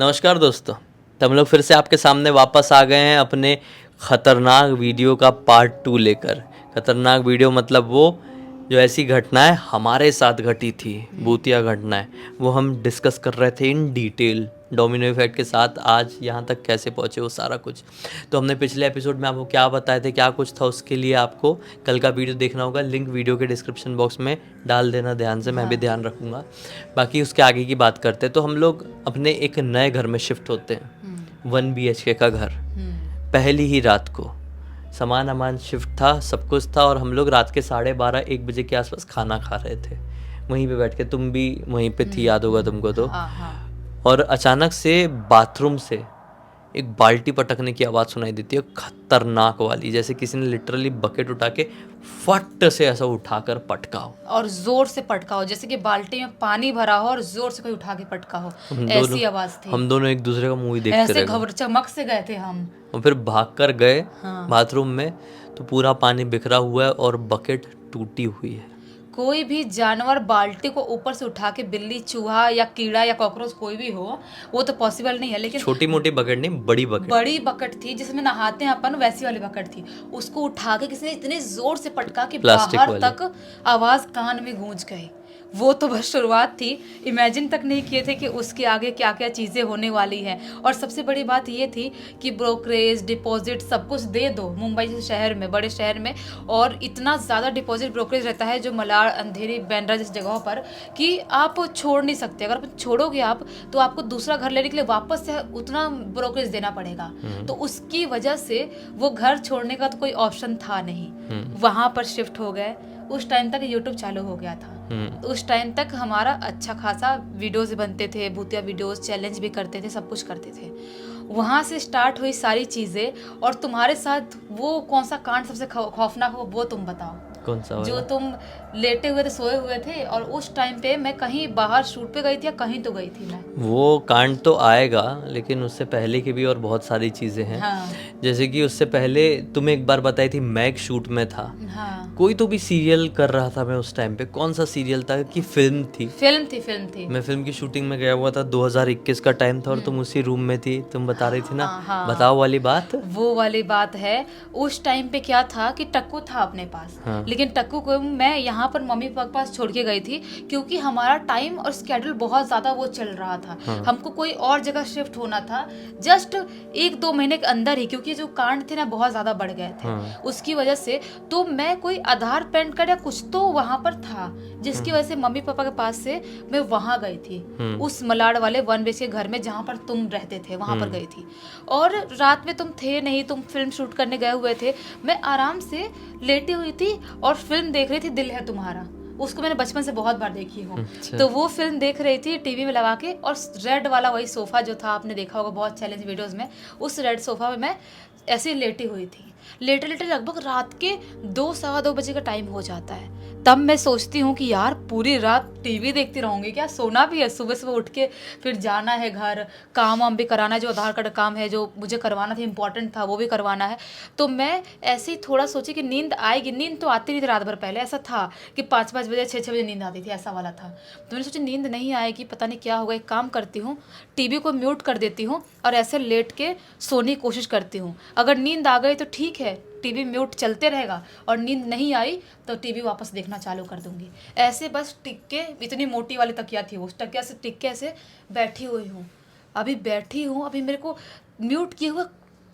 नमस्कार दोस्तों, तो हम लोग फिर से आपके सामने वापस आ गए हैं अपने ख़तरनाक वीडियो का पार्ट 2 लेकर। ख़तरनाक वीडियो मतलब वो जो ऐसी घटनाएं हमारे साथ घटी थी, भूतिया घटनाएं, वो हम डिस्कस कर रहे थे इन डिटेल डोमिनो इफेक्ट के साथ। आज यहाँ तक कैसे पहुँचे वो सारा कुछ तो हमने पिछले एपिसोड में आपको क्या बताए थे, क्या कुछ था, उसके लिए आपको कल का वीडियो देखना होगा। लिंक वीडियो के डिस्क्रिप्शन बॉक्स में डाल देना ध्यान से, मैं भी ध्यान रखूँगा। बाकी उसके आगे की बात करते हैं। तो हम लोग अपने एक नए घर में शिफ्ट होते हैं, 1 BHK का घर। पहली ही रात को सामान अमान शिफ्ट था, सब कुछ था, और हम लोग रात के 12:30-1 बजे के आसपास खाना खा रहे थे वहीं पे बैठ के। तुम भी वहीं पे थी, याद होगा तुमको तो। और अचानक से बाथरूम से एक बाल्टी पटकने की आवाज़ सुनाई देती है, खतरनाक वाली, जैसे किसी ने लिटरली बकेट उठा के फट से ऐसा उठाकर पटका हो, और जोर से पटका हो, जैसे कि बाल्टी में पानी भरा हो और जोर से कोई उठा के पटका हो। ऐसी आवाज थी। हम दोनों एक दूसरे का मुंह ही देखते ऐसे घबर चमक से गए थे हम। और फिर भाग कर गए बाथरूम में, तो पूरा पानी बिखरा हुआ है और बकेट टूटी हुई है। कोई भी जानवर बाल्टी को ऊपर से उठा के, बिल्ली, चूहा या कीड़ा या कॉकरोच कोई भी हो, वो तो पॉसिबल नहीं है। लेकिन छोटी मोटी बकेट नहीं, बड़ी बकेट थी जिसमें नहाते हैं अपन, वैसी वाली बकेट थी। उसको उठा के किसी ने इतने जोर से पटका कि बाहर तक आवाज कान में गूंज गई। वो तो बस शुरुआत थी, इमेजिन तक नहीं किए थे कि उसके आगे क्या क्या चीज़ें होने वाली हैं। और सबसे बड़ी बात ये थी कि ब्रोकरेज, डिपॉजिट सब कुछ दे दो मुंबई जैसे शहर में, बड़े शहर में, और इतना ज़्यादा डिपॉजिट ब्रोकरेज रहता है जो मलाड, अंधेरी, बांद्रा जैसी जगहों पर, कि आप छोड़ नहीं सकते। अगर आप छोड़ोगे आप, तो आपको दूसरा घर लेने के लिए वापस से उतना ब्रोकरेज देना पड़ेगा। तो उसकी वजह से वो घर छोड़ने का तो कोई ऑप्शन था नहीं। वहाँ पर शिफ्ट हो गए। उस टाइम तक यूट्यूब चालू हो गया था। उस टाइम तक हमारा अच्छा खासा वीडियोस बनते थे, भूतिया वीडियोस, चैलेंज भी करते थे, सब कुछ करते थे। वहाँ से स्टार्ट हुई सारी चीज़ें। और तुम्हारे साथ वो कौन सा कांड सबसे खौफनाक हो, वो तुम बताओ। कौन सा? जो तुम लेटे हुए थे, सोए हुए थे, और उस टाइम पे मैं कहीं बाहर शूट पे गई थी या कहीं तो गई थी मैं। वो कांड तो आएगा, लेकिन उससे पहले की भी और बहुत सारी चीज़ें हैं। जैसे कि उससे पहले तुम्हें एक बार बताई थी, मैं एक शूट में था। कोई तो भी सीरियल कर रहा था मैं उस टाइम पे। कौन सा सीरियल था कि फिल्म थी? मैं फिल्म की शूटिंग में गया हुआ था। 2021 का टाइम था और तुम उसी रूम में थी। तुम बता रही थी ना, बताओ वाली बात। वो वाली बात है। उस टाइम पे क्या था कि टक्कू था अपने पास, लेकिन टक्कू को मैं यहाँ पर मम्मी पापा के पास छोड़ के गई थी, क्योंकि हमारा टाइम और स्केड्यूल बहुत ज़्यादा वो चल रहा था। हमको कोई और जगह शिफ्ट होना था जस्ट 1-2 महीने के अंदर ही, क्योंकि जो कांड थे ना बहुत ज़्यादा बढ़ गए थे। उसकी वजह से तो मैं कोई आधार पैन कार्ड या कुछ तो वहाँ पर था, जिसकी वजह से मम्मी पापा के पास से मैं वहाँ गई थी, उस मलाड वाले 1 BHK के घर में जहाँ पर तुम रहते थे, वहाँ पर गई थी। और रात में तुम थे नहीं, तुम फिल्म शूट करने गए हुए थे। मैं आराम से लेटी हुई थी और फिल्म देख रही थी, दिल है तुम्हारा। उसको मैंने बचपन से बहुत बार देखी हूँ। तो वो फिल्म देख रही थी टीवी में लगा के, और रेड वाला वही सोफा जो था, आपने देखा होगा बहुत चैलेंज वीडियोस में, उस रेड सोफा में मैं ऐसे लेटी हुई थी। लेटे लेटे लगभग रात के 2-2:15 बजे का टाइम हो जाता है। तब मैं सोचती हूँ कि यार पूरी रात टीवी देखती रहूँगी क्या, सोना भी है, सुबह सुबह उठ के फिर जाना है घर, काम वाम भी कराना है, जो आधार कार्ड काम है जो मुझे करवाना था, इंपॉर्टेंट था, वो भी करवाना है। तो मैं ऐसे ही थोड़ा सोची कि नींद आएगी। नींद तो आती नहीं थी रात भर पहले, ऐसा था कि 5-5 बजे 6-6 बजे नींद आती थी, ऐसा वाला था। तो मैंने सोचा नींद नहीं आएगी, पता नहीं क्या होगा। एक काम करती हूँ, टीवी को म्यूट कर देती हूँ और ऐसे लेट के सोने की कोशिश करती हूँ। अगर नींद आ गई तो ठीक है, टीवी म्यूट चलते रहेगा, और नींद नहीं आई तो टीवी वापस देखना चालू कर दूंगी। ऐसे बस टिक के, इतनी मोटी वाली तकिया थी, उस तकिया से टिक के ऐसे बैठी हुई हूँ। अभी मेरे को म्यूट किए हुए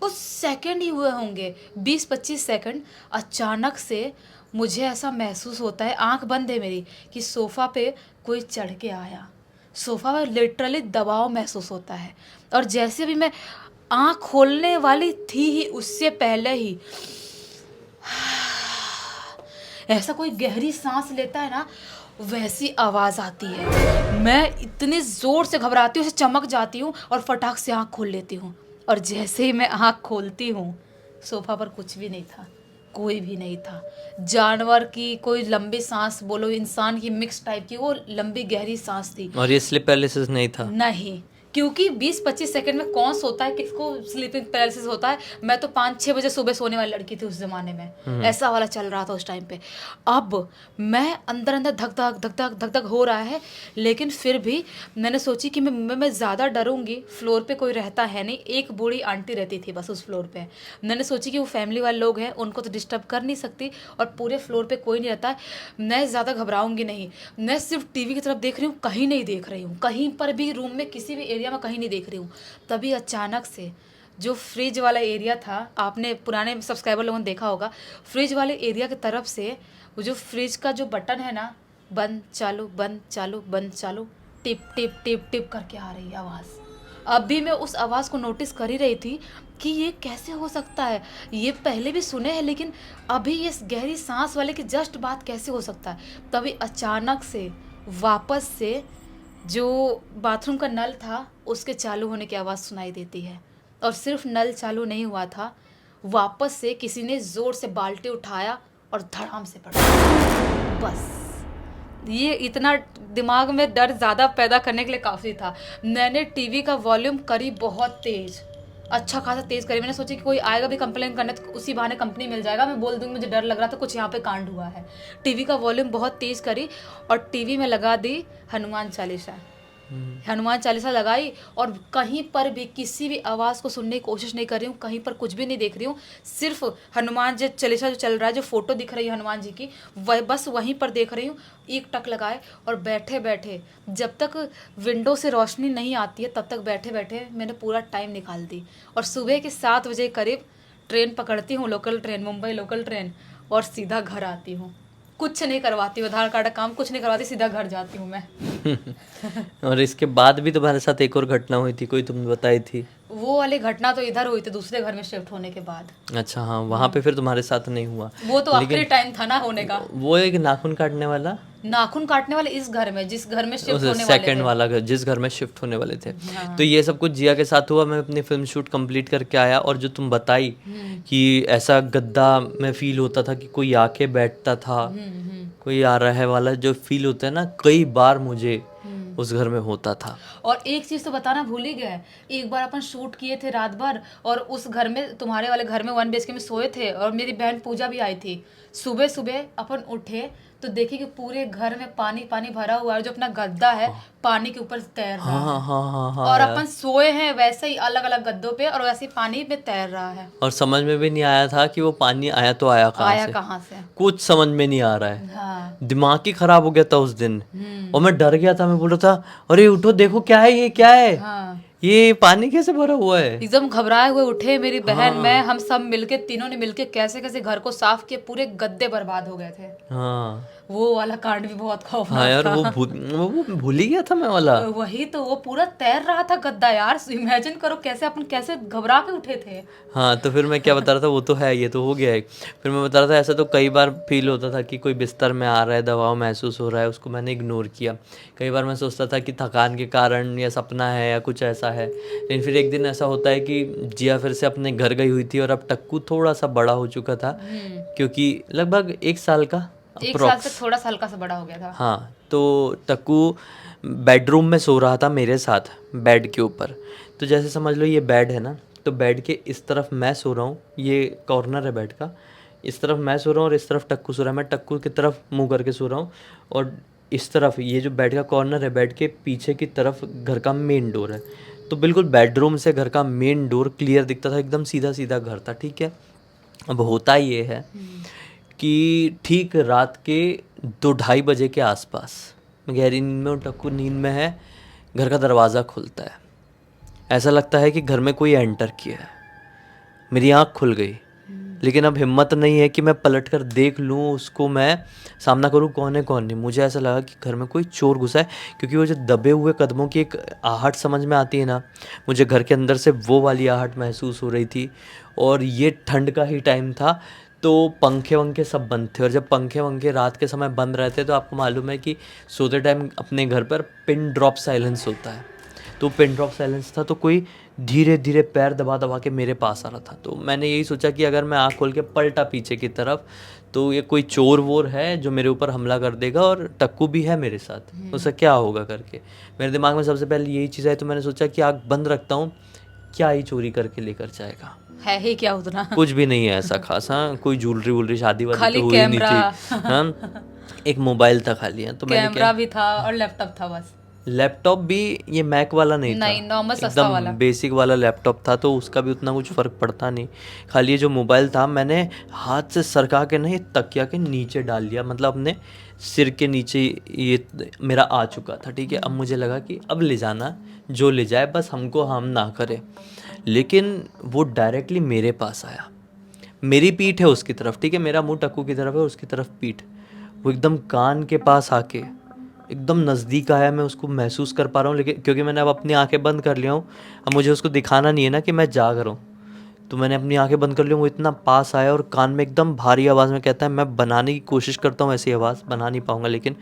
कुछ सेकंड ही हुए होंगे, 20-25 सेकंड। अचानक से मुझे ऐसा महसूस होता है, आंख बंद है मेरी, कि सोफ़ा पे कोई चढ़ के आया। सोफ़ा पे लिटरली दबाव महसूस होता है। और जैसे भी मैं आँख खोलने वाली थी ही, उससे पहले ही ऐसा कोई गहरी सांस लेता है ना, वैसी आवाज़ आती है। मैं इतनी ज़ोर से घबराती हूँ, चमक जाती हूँ और फटाक से आँख खोल लेती हूँ। और जैसे ही मैं आँख खोलती हूँ, सोफ़ा पर कुछ भी नहीं था, कोई भी नहीं था। जानवर की कोई लंबी सांस बोलो, इंसान की मिक्स टाइप की वो लंबी गहरी सांस थी। और ये स्लीप पैरालिसिस नहीं था? नहीं, क्योंकि 20-25 सेकंड में कौन सोता है, किसको स्लीपिंग पैरालिसिस होता है। मैं तो 5-6 बजे सुबह सोने वाली लड़की थी उस ज़माने में, ऐसा वाला चल रहा था उस टाइम पे। अब मैं अंदर अंदर धक धक धक धक धक धक हो रहा है, लेकिन फिर भी मैंने सोची कि मैं ज़्यादा डरूंगी, फ्लोर पे कोई रहता है नहीं, एक बूढ़ी आंटी रहती थी बस उस फ्लोर पे। मैंने सोची कि वो फैमिली वाले लोग हैं, उनको तो डिस्टर्ब कर नहीं सकती, और पूरे फ्लोर पे कोई नहीं रहता है, मैं ज़्यादा घबराऊंगी नहीं। मैं सिर्फ टीवी की तरफ देख रही हूँ, कहीं नहीं देख रही हूँ, कहीं पर भी रूम में किसी भी एरिया में कहीं नहीं देख रही हूँ। तभी अचानक से जो फ्रिज वाला एरिया था, आपने पुराने सब्सक्राइबर लोगों ने देखा होगा, फ्रिज वाले एरिया की तरफ से वो जो फ्रिज का जो बटन है ना, बंद चालू बंद चालू बंद चालू, टिप टिप टिप टिप करके आ रही है आवाज़। अभी मैं उस आवाज़ को नोटिस कर ही रही थी कि ये कैसे हो सकता है, ये पहले भी सुने हैं लेकिन अभी ये गहरी सांस वाले की जस्ट बात कैसे हो सकता है। तभी अचानक से वापस से जो बाथरूम का नल था उसके चालू होने की आवाज़ सुनाई देती है, और सिर्फ नल चालू नहीं हुआ था, वापस से किसी ने ज़ोर से बाल्टी उठाया और धड़ाम से पड़ा। बस ये इतना दिमाग में डर ज़्यादा पैदा करने के लिए काफ़ी था। मैंने टीवी का वॉल्यूम करी बहुत तेज़, अच्छा खासा तेज़ करी। मैंने सोचा कि कोई आएगा भी कंप्लेन करने तो उसी बहाने कंपनी मिल जाएगा, मैं बोल दूँगी मुझे डर लग रहा था, कुछ यहाँ पे कांड हुआ है। टीवी का वॉल्यूम बहुत तेज़ करी और टीवी में लगा दी हनुमान चालीसा। हनुमान चालीसा लगाई, और कहीं पर भी किसी भी आवाज़ को सुनने की कोशिश नहीं कर रही हूँ, कहीं पर कुछ भी नहीं देख रही हूँ, सिर्फ हनुमान जी चालीसा जो चल रहा है, जो फोटो दिख रही है हनुमान जी की, वह बस वहीं पर देख रही हूँ। एक टक लगाए और बैठे बैठे, जब तक विंडो से रोशनी नहीं आती है तब तक बैठे बैठे मैंने पूरा टाइम निकाल दी। और सुबह के 7 बजे करीब ट्रेन पकड़ती हूँ, local train, Mumbai local train, और सीधा घर आती हूँ। कुछ नहीं करवाती हूँ, आधार कार्ड का काम कुछ नहीं करवाती, सीधा घर जाती हूँ मैं। और इसके बाद भी तुम्हारे साथ एक और घटना हुई थी, कोई तुमने बताई थी? वो वाली घटना तो इधर हुई थी, दूसरे घर में शिफ्ट होने के बाद। अच्छा, हाँ, वहाँ पे फिर तुम्हारे साथ नहीं हुआ। वो तो आखिरी टाइम था ना होने का। वो एक नाखून काटने वाला, नाखून काटने वाले इस घर में, जिस घर में शिफ्ट होने वाले सेकंड थे। वाला घर, जिस घर में शिफ्ट होने वाले थे। तो ये सब कुछ जिया के साथ हुआ। मैं अपनी फिल्म शूट कंप्लीट करके आया, और जो तुम बताई कि ऐसा गद्दा में फील होता था कि कोई आके बैठता था, कोई आ रहा है वाला जो फील होता है ना, कई बार मुझे उस घर में होता था। और एक चीज तो बताना भूल ही गए, एक बार अपन शूट किए थे रात भर, और उस घर में, तुम्हारे वाले घर में 1 BHK में सोए थे, और मेरी बहन पूजा भी आई थी। सुबह सुबह अपन उठे तो देखे कि पूरे घर में पानी पानी भरा हुआ है, जो अपना गद्दा है पानी के ऊपर तैर रहा है। हाँ, और अपन सोए हैं वैसे ही अलग अलग गद्दों पे, और वैसे ही पानी में तैर रहा है। और समझ में भी नहीं आया था कि वो पानी आया तो आया कहाँ से, कुछ समझ में नहीं आ रहा है। हाँ। दिमाग ही खराब हो गया था उस दिन, और मैं डर गया था। मैं बोल रहा था, अरे उठो देखो क्या है, ये क्या है, हाँ। ये पानी कैसे भरा हुआ है। एकदम घबराए हुए उठे, मेरी बहन, मैं, हम सब मिलके, तीनों ने मिलके कैसे कैसे घर को साफ किए, पूरे गद्दे बर्बाद हो गए थे। हाँ, वो वाला कांड भी बहुत खौफनाक हाँ यार, था। वो भूल ही गया था मैं वाला। वही तो, वो पूरा तैर रहा था गद्दा यार, इमेजिन करो कैसे अपन कैसे घबरा के उठे थे। हाँ, तो फिर मैं क्या बता रहा था, वो तो है, ये तो हो गया है। फिर मैं बता रहा था, ऐसा तो कई बार फील होता था कि कोई बिस्तर में आ रहा है, दबाव महसूस हो रहा है, उसको मैंने इग्नोर किया। कई बार मैं सोचता था कि थकान के कारण या सपना है या कुछ ऐसा है। लेकिन फिर एक दिन ऐसा होता है कि जिया फिर से अपने घर गई हुई थी, और अब टक्कू थोड़ा सा बड़ा हो चुका था, क्योंकि लगभग 1 साल का, 1 साल से थोड़ा सा हल्का सा बड़ा हो गया था। हाँ, तो टक्कू बेडरूम में सो रहा था मेरे साथ, बेड के ऊपर। तो जैसे समझ लो ये बेड है ना, तो बेड के इस तरफ मैं सो रहा हूँ, ये कॉर्नर है बेड का, इस तरफ मैं सो रहा हूँ और इस तरफ टक्कू सो रहा है। मैं टक्कू की तरफ मुंह करके सो रहा हूँ, और इस तरफ ये जो बेड का कॉर्नर है, बेड के पीछे की तरफ घर का मेन डोर है। तो बिल्कुल बेडरूम से घर का मेन डोर क्लियर दिखता था, एकदम सीधा सीधा घर था, ठीक है। अब होता ये है कि ठीक रात के 2-2:30 बजे के आसपास, मैं गहरी नींद में हूँ, टक्कू नींद में है, घर का दरवाज़ा खुलता है। ऐसा लगता है कि घर में कोई एंटर किया है। मेरी आँख खुल गई, लेकिन अब हिम्मत नहीं है कि मैं पलट कर देख लूँ, उसको मैं सामना करूँ कौन है कौन नहीं। मुझे ऐसा लगा कि घर में कोई चोर घुसा है, क्योंकि वो जो दबे हुए कदमों की एक आहट समझ में आती है ना, मुझे घर के अंदर से वो वाली आहट महसूस हो रही थी। और ये ठंड का ही टाइम था, तो पंखे वंखे सब बंद थे, और जब पंखे वंखे रात के समय बंद रहते तो आपको मालूम है कि सोते टाइम अपने घर पर पिन ड्रॉप साइलेंस होता है। तो पिन ड्रॉप साइलेंस था, तो कोई धीरे धीरे पैर दबा दबा के मेरे पास आ रहा था। तो मैंने यही सोचा कि अगर मैं आँख खोल के पलटा पीछे की तरफ तो ये कोई चोर वोर है जो मेरे ऊपर हमला कर देगा, और टक्कू भी है मेरे साथ, उससे क्या होगा करके मेरे दिमाग में सबसे पहले यही चीज़ आई। तो मैंने सोचा कि आँख बंद रखता हूँ, क्या ही चोरी करके लेकर जाएगा, है ही क्या उतना। कुछ भी नहीं है ऐसा खासा, कोई ज्वेलरी वुलरी शादी वादी खाली तो हुई नहीं कैमरा। थी। हाँ, एक मोबाइल था खाली है। तो मैंने कैमरा भी था और लैपटॉप था बस। लैपटॉप भी ये मैक वाला नहीं था, नहीं, नॉर्मल सस्ता वाला, एकदम बेसिक वाला लैपटॉप था, तो उसका भी उतना कुछ फ़र्क पड़ता नहीं। खाली ये जो मोबाइल था मैंने हाथ से सरका के ना ये तकिया के नीचे डाल लिया, मतलब अपने सिर के नीचे ये मेरा आ चुका था। ठीक है, अब मुझे लगा कि अब ले जाना जो ले जाए, बस हमको हार्म ना करे। लेकिन वो डायरेक्टली मेरे पास आया, मेरी पीठ है उसकी तरफ, ठीक है, मेरा मुंह टक्कू की तरफ है, उसकी तरफ पीठ। वो एकदम कान के पास आके एकदम नज़दीक आया, मैं उसको महसूस कर पा रहा हूँ, लेकिन क्योंकि मैंने अब अपनी आंखें बंद कर लिया हूँ, अब मुझे उसको दिखाना नहीं है ना कि मैं जाग रहा हूँ, तो मैंने अपनी आंखें बंद कर ली। वो इतना पास आया और कान में एकदम भारी आवाज़ में कहता है, मैं बनाने की कोशिश करता हूँ ऐसी आवाज़, बना नहीं पाऊँगा, लेकिन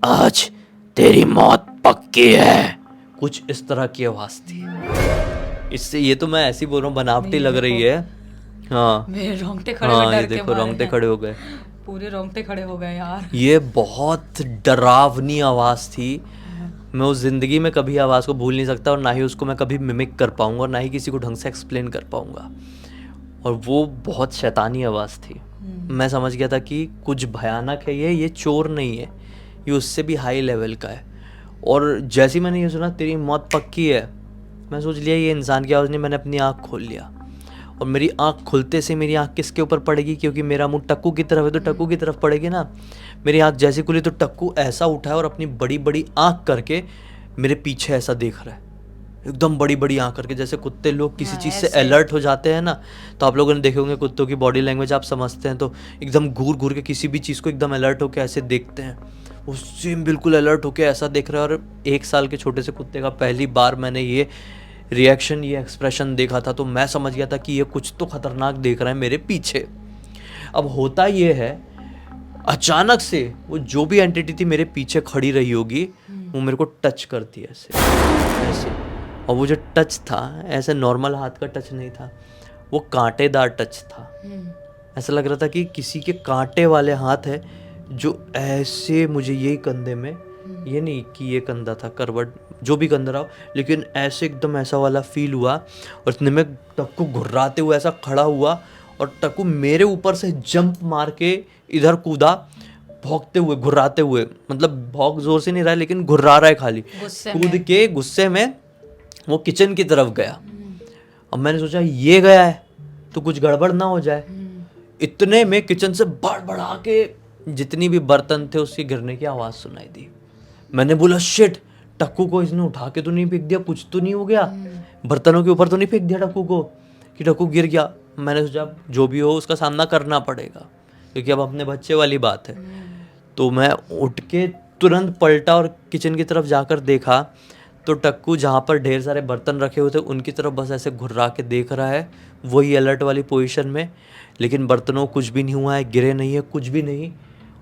आज तेरी मौत पक्की है, कुछ इस तरह की आवाज़ थी। इससे ये तो मैं ऐसे ही बोल रहा हूँ, बनावटी लग रही है। हाँ मेरे रोंगटे खड़े हो हाँ, गए, ये डर के देखो मारे रोंगटे हैं। खड़े हो गए, पूरे रोंगटे खड़े हो गए यार। ये बहुत डरावनी आवाज़ थी। मैं उस ज़िंदगी में कभी आवाज़ को भूल नहीं सकता, और ना ही उसको मैं कभी मिमिक कर पाऊँगा, और ना ही किसी को ढंग से एक्सप्लेन कर पाऊँगा। और वो बहुत शैतानी आवाज़ थी। मैं समझ गया था कि कुछ भयानक है, ये चोर नहीं है, ये उससे भी हाई लेवल का है। और जैसे ही मैंने ये सुना तेरी मौत पक्की है, मैं सोच लिया ये इंसान की आवाज़ नहीं, मैंने अपनी आँख खोल लिया। और मेरी आँख खुलते से मेरी आँख किसके ऊपर पड़ेगी, क्योंकि मेरा मुंह टक्कू की तरफ है, तो टक्कू की तरफ पड़ेगी ना। मेरी आँख जैसे खुली तो टक्कू ऐसा उठा है और अपनी बड़ी बड़ी आँख करके मेरे पीछे ऐसा देख रहा है, एकदम बड़ी बड़ी आँख करके, जैसे कुत्ते लोग किसी चीज़ से अलर्ट हो जाते हैं ना, तो आप लोगों ने देखे होंगे कुत्तों की बॉडी लैंग्वेज आप समझते हैं, तो एकदम घूर घूर के किसी भी चीज़ को एकदम अलर्ट होकर ऐसे देखते हैं। वो सेम बिल्कुल अलर्ट होकर ऐसा देख रहा है। और 1 साल के छोटे से कुत्ते का पहली बार मैंने ये रिएक्शन, ये एक्सप्रेशन देखा था, तो मैं समझ गया था कि ये कुछ तो खतरनाक देख रहा है मेरे पीछे। अब होता ये है, अचानक से वो जो भी एंटिटी थी मेरे पीछे खड़ी रही होगी, वो मेरे को टच करती है ऐसे ऐसे। और वो जो टच था ऐसे नॉर्मल हाथ का टच नहीं था, वो कांटेदार टच था। ऐसा लग रहा था कि किसी के कांटे वाले हाथ है जो ऐसे मुझे यही कंधे में, ये नहीं कि ये कंधा था, करवट जो भी कंधा रहा हो, लेकिन ऐसे एकदम ऐसा वाला फील हुआ। और इतने में टक्कू घुर्राते हुए ऐसा खड़ा हुआ, और टक्कू मेरे ऊपर से जंप मार के इधर कूदा, भौंकते हुए घुर्राते हुए, मतलब भौंक जोर से नहीं रहा है लेकिन घुर्रा रहा है खाली, कूद के गुस्से में वो किचन की तरफ गया। अब मैंने सोचा ये गया है तो कुछ गड़बड़ ना हो जाए। इतने में किचन से बड़बड़ा के जितनी भी बर्तन थे उसकी गिरने की आवाज़ सुनाई दी। मैंने बोला शिट, टक्कू को इसने उठा के तो नहीं फेंक दिया, कुछ तो नहीं हो गया, बर्तनों के ऊपर तो नहीं फेंक दिया टक्कू को कि टक्कू गिर गया। मैंने सोचा जो भी हो उसका सामना करना पड़ेगा, क्योंकि अब अपने बच्चे वाली बात है। तो मैं उठ के तुरंत पलटा और किचन की तरफ जाकर देखा तो टक्कू जहाँ पर ढेर सारे बर्तन रखे हुए थे उनकी तरफ बस ऐसे घुर्रा के देख रहा है, वही अलर्ट वाली पोजीशन में, लेकिन बर्तनों कुछ भी नहीं हुआ है, गिरे नहीं है, कुछ भी नहीं,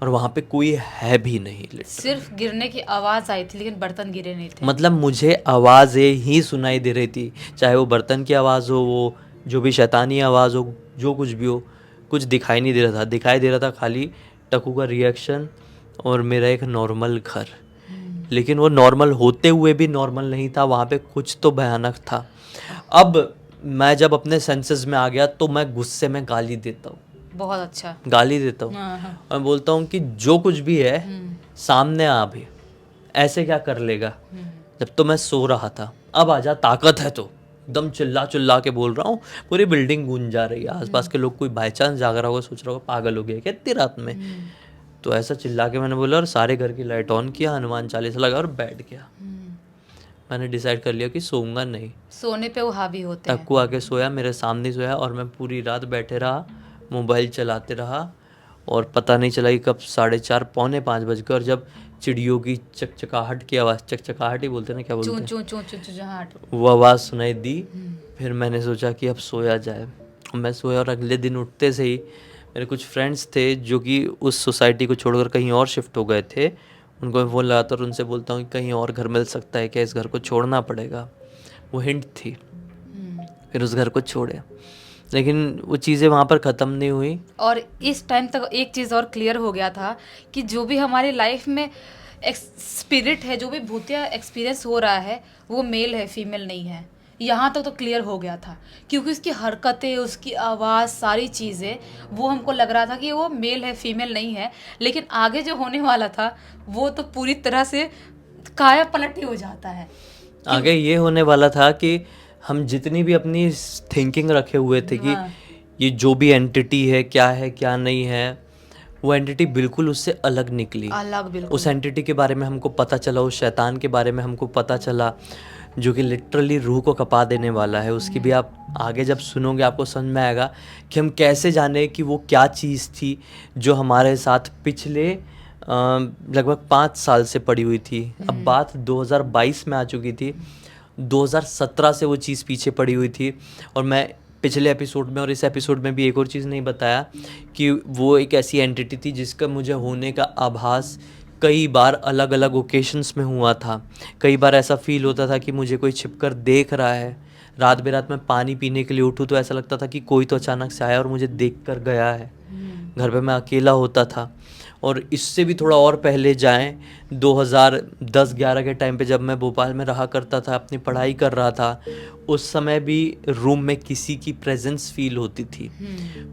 और वहाँ पे कोई है भी नहीं। सिर्फ गिरने की आवाज़ आई थी लेकिन बर्तन गिरे नहीं थे। मतलब मुझे आवाज़ें ही सुनाई दे रही थी, चाहे वो बर्तन की आवाज़ हो, वो जो भी शैतानी आवाज़ हो, जो कुछ भी हो, कुछ दिखाई नहीं दे रहा था। दिखाई दे रहा था खाली टक्कू का रिएक्शन और मेरा एक नॉर्मल घर। लेकिन वो नॉर्मल होते हुए भी नॉर्मल नहीं था, वहाँ पे कुछ तो भयानक था। अब मैं जब अपने सेंसेस में आ गया तो मैं गुस्से में गाली देता हूँ, बहुत अच्छा गाली देता हूँ। मैं बोलता हूँ कि जो कुछ भी है सामने आ, भी ऐसे क्या कर लेगा, जब तो मैं सो रहा था, अब आजा, ताकत है तो। एकदम चिल्ला चिल्ला के बोल रहा हूँ, पूरी बिल्डिंग गूंज जा रही है, आसपास के लोग, कोई बाई चांस जाग रहा होगा, सोच रहा होगा पागल हो गया क्या इतनी रात में। तो ऐसा चिल्ला के मैंने बोला और सारे घर की लाइट ऑन किया, हनुमान चालीसा लगा और बैठ गया। मैंने डिसाइड कर लिया कि सोऊंगा नहीं। सोने पे वो हावी होते हैं। टक्कू आके सोया, मेरे सामने सोया, और मैं पूरी रात बैठे रहा, मोबाइल चलाते रहा, और पता नहीं चला कि कब 4:30 पौने 5 बज गए। और जब चिड़ियों की चकचकाहट की आवाज़, चकचकाहट ही बोलते ना, क्या बोलते हैं, चूं चूं चूं चुचुहाट, वो आवाज़ सुनाई दी। फिर मैंने सोचा कि अब सोया जाए। मैं सोया और अगले दिन उठते से ही मेरे कुछ फ्रेंड्स थे जो कि उस सोसाइटी को छोड़कर कहीं और शिफ्ट हो गए थे, उनको मैं फ़ोन लगाता और उनसे बोलता हूँ कि कहीं और घर मिल सकता है क्या, इस घर को छोड़ना पड़ेगा। वो हिंट थी। फिर उस घर को छोड़े। लेकिन वो चीज़ें वहाँ पर ख़त्म नहीं हुई। और इस टाइम तक एक चीज़ और क्लियर हो गया था कि जो भी हमारी लाइफ में स्पिरिट है, जो भी भूतिया एक्सपीरियंस हो रहा है, वो मेल है, फीमेल नहीं है। यहाँ तक तो क्लियर हो गया था, क्योंकि उसकी हरकतें, उसकी आवाज़, सारी चीज़ें, वो हमको लग रहा था कि वो मेल है, फीमेल नहीं है। लेकिन आगे जो होने वाला था वो तो पूरी तरह से काया पलट ही हो जाता है। आगे ये होने वाला था कि हम जितनी भी अपनी थिंकिंग रखे हुए थे कि हाँ। ये जो भी एंटिटी है क्या नहीं है, वो एंटिटी बिल्कुल उससे अलग निकली। अलग बिल्कुल। उस एंटिटी के बारे में हमको पता चला, उस शैतान के बारे में हमको पता चला, जो कि लिटरली रूह को कपा देने वाला है। उसकी भी आप आगे जब सुनोगे आपको समझ में आएगा कि हम कैसे जाने कि वो क्या चीज़ थी जो हमारे साथ पिछले लगभग 5 साल से पड़ी हुई थी। अब बात 2022 में आ चुकी थी, 2017 से वो चीज़ पीछे पड़ी हुई थी। और मैं पिछले एपिसोड में और इस एपिसोड में भी एक और चीज़ नहीं बताया कि वो एक ऐसी एंटिटी थी जिसका मुझे होने का आभास कई बार अलग अलग ओकेशंस में हुआ था। कई बार ऐसा फील होता था कि मुझे कोई छिपकर देख रहा है। रात बेरात में पानी पीने के लिए उठूँ तो ऐसा लगता था कि कोई तो अचानक से आया और मुझे देख कर गया है। घर पे मैं अकेला होता था। और इससे भी थोड़ा और पहले जाएं, 2010-11 के टाइम पे जब मैं भोपाल में रहा करता था, अपनी पढ़ाई कर रहा था, उस समय भी रूम में किसी की प्रेजेंस फील होती थी।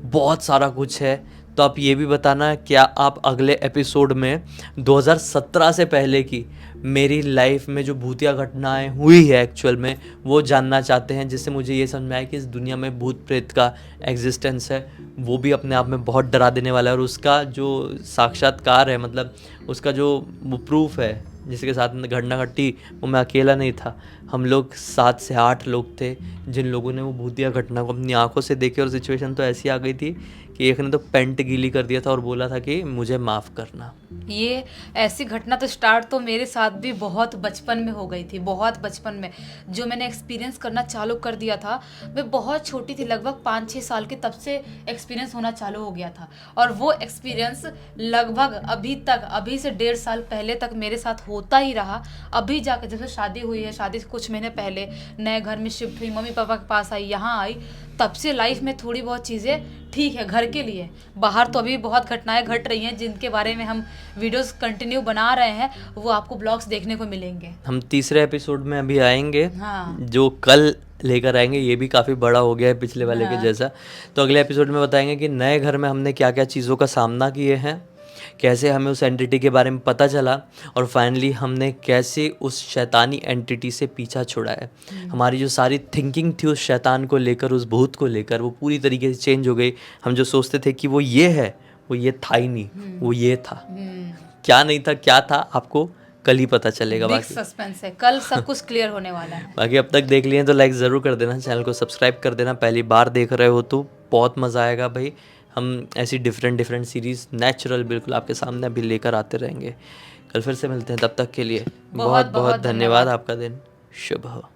बहुत सारा कुछ है। तो आप ये भी बताना, क्या आप अगले एपिसोड में 2017 से पहले की मेरी लाइफ में जो भूतिया घटनाएं हुई है एक्चुअल में, वो जानना चाहते हैं, जिससे मुझे ये समझ में आया कि इस दुनिया में भूत प्रेत का एग्जिस्टेंस है। वो भी अपने आप में बहुत डरा देने वाला है। और उसका जो साक्षात्कार है, मतलब उसका जो वो प्रूफ है जिसके साथ घटना घटी, वो मैं अकेला नहीं था। हम लोग 7 से 8 लोग थे जिन लोगों ने वो भूतिया घटना को अपनी आंखों से देखे। और सिचुएशन तो ऐसी आ गई थी कि एक ने तो पेंट गीली कर दिया था और बोला था कि मुझे माफ़ करना। ये ऐसी घटना तो स्टार्ट तो मेरे साथ भी बहुत बचपन में हो गई थी, बहुत बचपन में। जो मैंने एक्सपीरियंस करना चालू कर दिया था, मैं बहुत छोटी थी, लगभग 5-6 साल की, तब से एक्सपीरियंस होना चालू हो गया था। और वो एक्सपीरियंस लगभग अभी तक, अभी से 1.5 साल पहले तक मेरे साथ होता ही रहा। अभी जाकर जब से शादी हुई है, शादी से कुछ महीने पहले नए घर में शिफ्ट हुई, मम्मी पापा के पास आई, यहाँ आई, तब से लाइफ में थोड़ी बहुत चीज़ें ठीक है घर के लिए। बाहर तो अभी बहुत घटनाएं घट रही हैं जिनके बारे में हम वीडियोस कंटिन्यू बना रहे हैं, वो आपको ब्लॉग्स देखने को मिलेंगे। हम तीसरे एपिसोड में अभी आएंगे। हाँ। जो कल लेकर आएंगे, ये भी काफ़ी बड़ा हो गया है पिछले वाले के जैसा। तो अगले एपिसोड में बताएंगे कि नए घर में हमने क्या क्या चीज़ों का सामना किए हैं, कैसे हमें उस एंटिटी के बारे में पता चला, और फाइनली हमने कैसे उस शैतानी एंटिटी से पीछा छुड़ाया। हमारी जो सारी थिंकिंग थी उस शैतान को लेकर, उस भूत को लेकर, वो पूरी तरीके से चेंज हो गई। हम जो सोचते थे कि वो ये है, वो ये था ही नहीं, वो ये था। क्या नहीं था, क्या था, आपको कल ही पता चलेगा। बिग बाकी सस्पेंस है, कल सब कुछ क्लियर होने वाला है। बाकी अब तक देख लिए तो लाइक ज़रूर कर देना, चैनल को सब्सक्राइब कर देना। पहली बार देख रहे हो तो बहुत मज़ा आएगा भाई। हम ऐसी डिफरेंट सीरीज़ नेचुरल बिल्कुल आपके सामने अभी लेकर आते रहेंगे। कल फिर से मिलते हैं, तब तक के लिए बहुत बहुत धन्यवाद। आपका दिन शुभ हो।